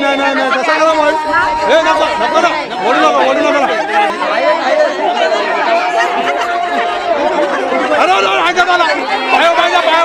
नाही तसा करा मग हे नको नको ना ओढू नका अरे ऐका मला पाया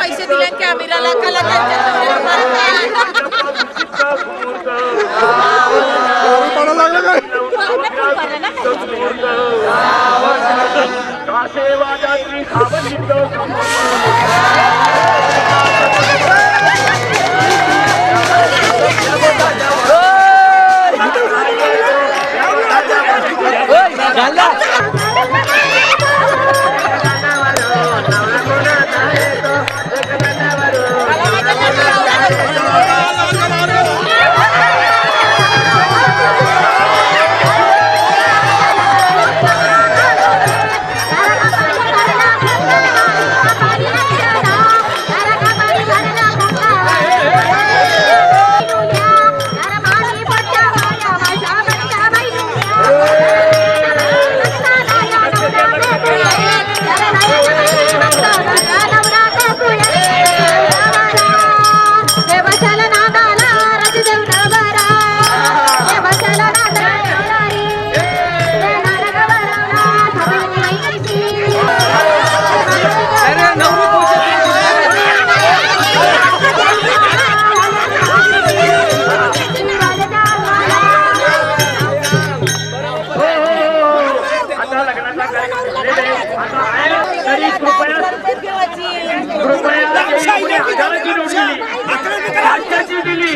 पैसे दिले कॅमेराला भावाचा लग्नाचा कार्यक्रम झालेला आहे. आता आहे तरी कृपया हजाराची नोट दिली, 500ची दिली.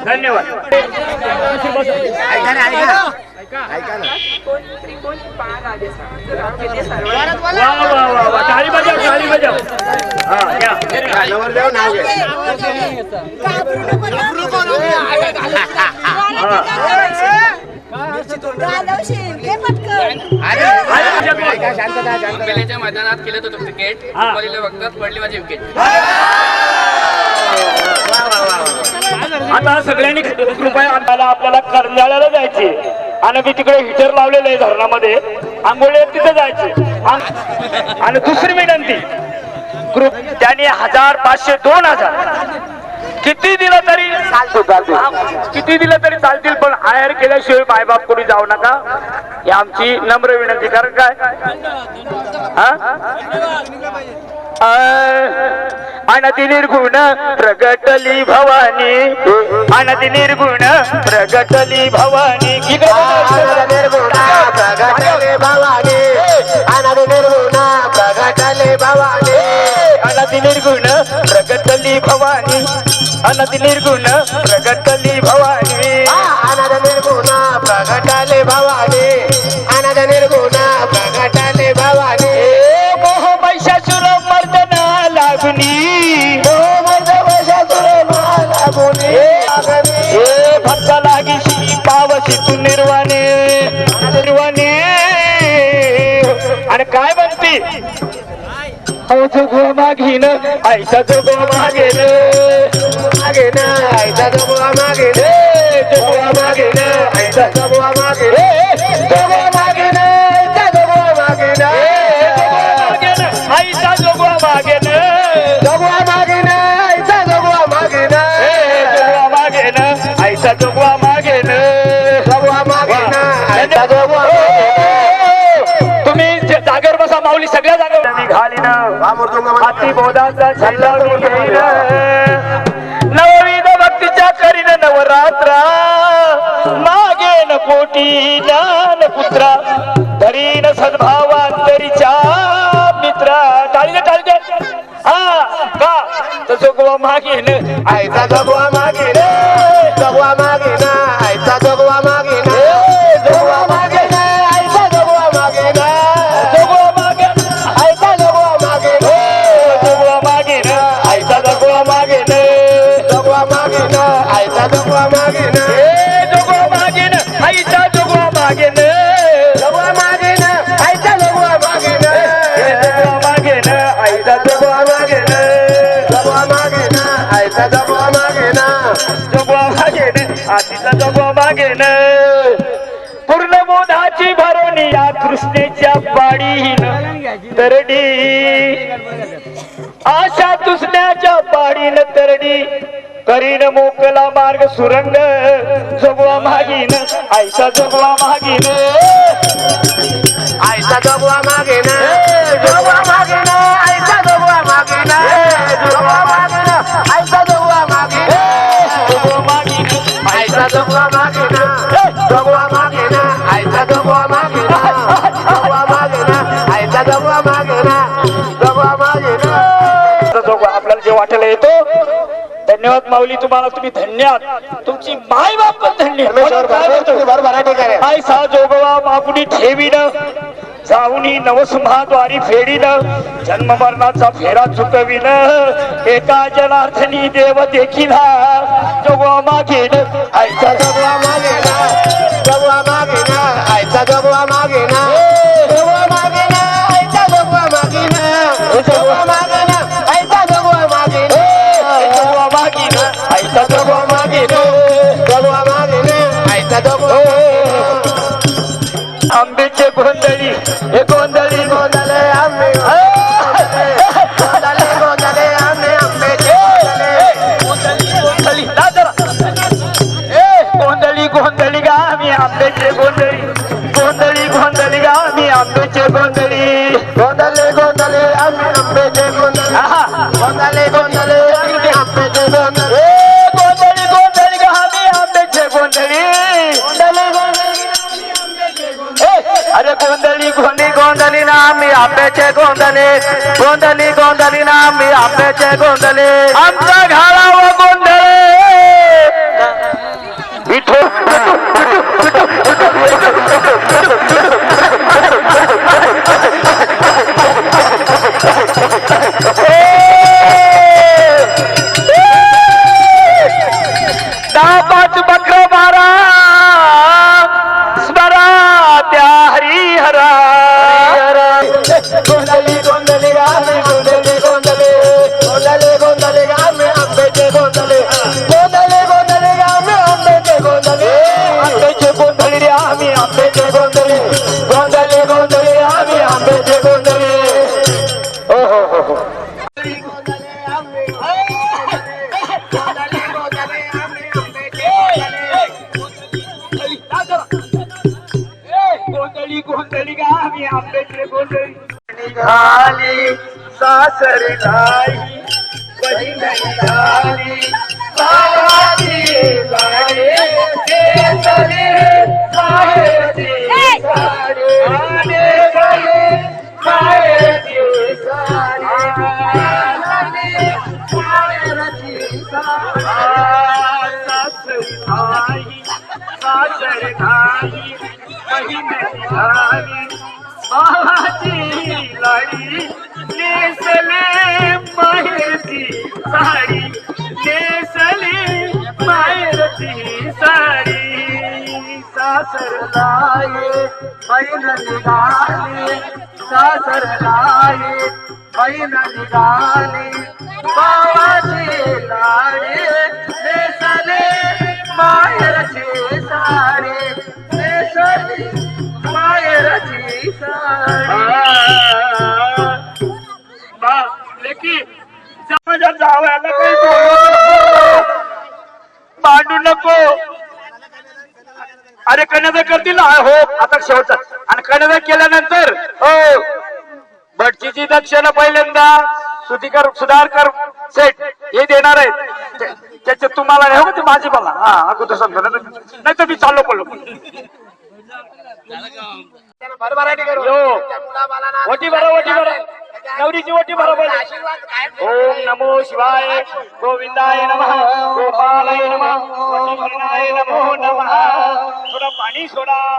धन्यवाद. टाळी बजाव, टाळी बजाव. पहिल्याच्या मैदानात केलं होतं क्रिकेट, वक्तात पडली माझी विकेट. आता सगळ्यांनी कृपया आपल्याला करंजाळ्याला जायचे आणि मी तिकडे हिटर लावलेलं आहे धरणामध्ये, आंघोळी तिथे जायचे. आणि दुसरी विनंती, ग्रुप त्यांनी 1000, 500, 2000 किती दिलं तरी किती दिलं तरी चालतील, पण हायर केल्याशिवाय मायबाप कोणी जाऊ नका, ही आमची नम्र विनंती. कारण काय अनति निर्गुण प्रगटली भवानी, अनति निर्गुण प्रगटली भवानी. निर्गुण प्रगटले भवानी, अनति निर्गुण प्रगटले भवानी, अनति निर्गुण प्रगटली भवानी, अनति निर्गुण प्रगटली भवानी, अनति निर्गुण प्रगटले भवानी, अनति निर्गुण प्रगटले भवानी. मोह महिषासुर मर्दना लागुनी, भक्त लागिशी पावशी तू निर्वाणे निर्वाणे. आणि काय म्हणते, जोगवा मागीन ऐसा जोगवा मागेन, मागेन ऐसा जोगवा मागेन, जोगवा मागेन ऐसा जोगवा मागेन, जोगवा मागेन ऐसा जोगवा मागेन, ऐसा जोगवा मागेन, जोगवा मागेन ऐसा जोगवा मागेन, जोगवा मागेन ऐसा जोगवा मागेन, जोगवा मागेन ऐसा जोगवा. तुम्ही जागेवर बसा, माऊली सगळ्या जागेवर निघालीन, हाती बोधाचा छल्ला घेईन, नवविध भक्तीच्या करीन नवरात्रा, मागेन कोटी ज्ञान पुत्रा, धरीन सद्भावांतरीच्या मित्रा. टाळी दे, टाळी दे. हा का तर जोगवा मागेन ऐसा जोगवा मागेन, जोगवा मागेन ऐसा जोगवा मागेन, जोगवा मागेन ऐसा जोगवा मागेन, जोगवा मागेन ऐसा जोगवा मागेन, जोगवा मागेन ऐसा जोगवा मागेन, जोगवा मागेन ऐसा जोगवा मागेन, जोगवा मागेन ऐसा जोगवा मागेन, जोगवा मागेन ऐसा जोगवा मागेन, जोगवा मागेन ऐसा जोगवा मागेन, जोगवा मागेन ऐसा जोगवा मागेन, जोगवा मागेन आतीचा जोगवा मागेन. पूर्ण मोधाची भरोणी या कृष्णेच्या पाडीन तरडी, आशा तुसण्याच्या पाडीन तरडी, करीन मोकला मार्ग सुरंग, जोगवा मागीन ऐसा जोगवा मागीन, ऐसा जोगवा मागेन, जोगवा मागेन ऐसा जोगवा मागेन, जोगवा मागेन ऐसा जोगवा मागेन, जोगवा मागीन ऐसा जोगवा मागेन, जोगवा मागेन ऐसा जोगवा मागेन, जोगवा मागेन ऐसा जोगवा मागेन, जोगवा मागेन. जोगवा आपल्याला जे वाटायला येतो. धन्यवाद माऊली, तुम्हाला तुम्ही धन्य आहात, तुमची माय बाप पण धन्य. ऐसा जोगवा मागुनी ठेवीन, जाऊनी नवसुम्हाद्वारी फेडीन, जन्म मरणाचा फेरा चुकविन एका जनार्दनी देव देखिला जोगवा मागेन आईचा जगवा मागे ना जगवा मागे ना आईचा जगवा मागे ना जगवा मागे ना आईचा जगवा मागे ना जगवा मागे ना आईचा जगवा मागे ना जोगवा मागेन आईचा जगवा मागे ना जगवा मागे ना आईचा जगवा आंब्याचे गोंधळी हे गोंधळी गोंधळे आंबे गोंधळे गोंधळे आंबे आंब्याचे गोंधळी ला जरा. गोंधळी गोंधळी गा मी आंब्याचे गोंधळी गोंधळी गोंधळी गा मी आंब्याचे गोंधळी गोंधळे गोंधळे आंबे आंब्याचे गोंधळे गोंधळे गोंधळे आंबे आंब्याचे गोंधळे गोंधळी गोंधळी गा मी आंब्याचे गोंधळी गोंधळे गोंधळे अरे गोंधळी गोंधळी गोंधळी ना मी आंब्याचे गोंधळे गोंधळी गोंधळी ना मी आंब्याचे गोंधळे आमचा घालावा गोंधळे विठो दहा पाच बकर बारा स्मरा त्या हरिहरा गोंधळे गोंधळे आंबे गोंधळे गोंधळे गोंधळे गोंधळे आंबे आंब्याचे गोंधळे गोंधळे गोंधळे आंबे आंब्याचे गोंधळे आंब्याचे गोंधळी रे आम्ही आंब्याचे गोंधळी गोंधळे गोंधळे आंबे आंब्याचे गोंधळे हो हो हो हो गोंधळी गोंधळी गा आम्ही आंब्याचे गोंधळी निघाली सासर नाही बहीण निघाली सासरी गाडी नेसली माहेरची साडी नेसली माहेरची साडी माहेरची साडी सासरी नाही सासर नाही बहीण निघाली भावाची लाडी नेसले माहेरची साडी नेसले माहेरची साडी सासर लाये बहीण निघाली सासर लाये बहीण निघाली भावाची लाडी नेसले माहेरची साडी नेसली माहेरची लेकी माझ्या जावयाला काही भांडू नको अरे कन्यादा करतील ना हो आता शेवटचा आणि कन्यादा केल्यानंतर हो भटजीची दक्षिणा पहिल्यांदा सुधारकर सेठ हे देणार आहेत त्याचे तुम्हाला नाही हो ते माझी मला हा अगोदर समजा नाही तर मी चाललो पडलो ओटी भरा नवरीची ओटी बरोबर ओम नमो शिवाय गोविंदाय नमः गोपालाय नमः नमो नमः थोडं पाणी सोडा